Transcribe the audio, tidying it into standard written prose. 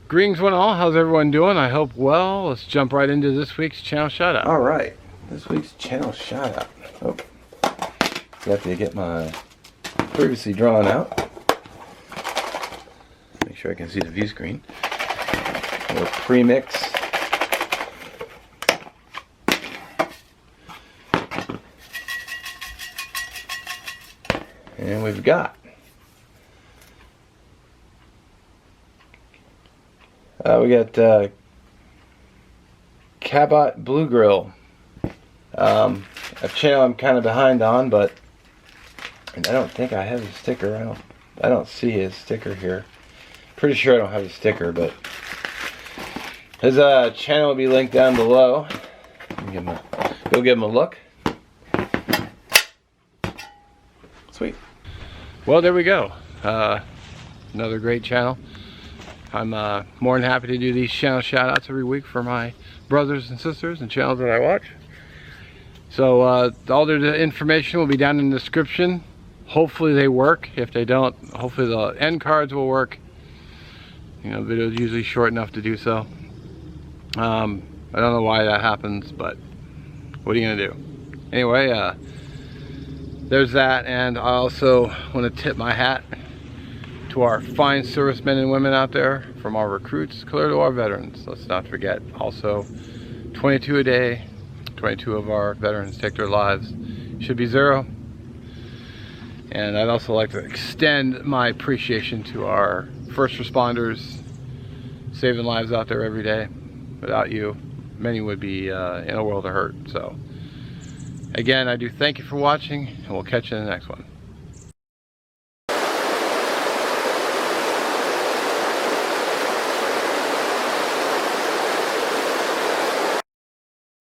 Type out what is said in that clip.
Greetings one all, how's everyone doing? I hope well. Let's jump right into this week's channel shout out. Alright, this week's channel shout out. Oh, got to get my previously drawn out. Make sure I can see the view screen. A little pre-mix. And we've got cabotbluegill. A channel I'm kind of behind on, but I don't think I have a sticker. I don't see his sticker here. Pretty sure I don't have a sticker, but his channel will be linked down below. Go give him a look. Sweet. Well, there we go. Another great channel. I'm more than happy to do these channel shout outs every week for my brothers and sisters and channels that I watch. So all their information will be down in the description. Hopefully they work. If they don't, hopefully the end cards will work. You know, the video is usually short enough to do so. I don't know why that happens, but what are you gonna do? Anyway, there's that, and I also want to tip my hat to our fine servicemen and women out there, from our recruits clear to our veterans. Let's not forget, also 22 a day, 22 of our veterans take their lives. Should be 0. And I'd also like to extend my appreciation to our first responders saving lives out there every day. Without you, many would be in a world of hurt. So again, I do thank you for watching, and we'll catch you in the next one.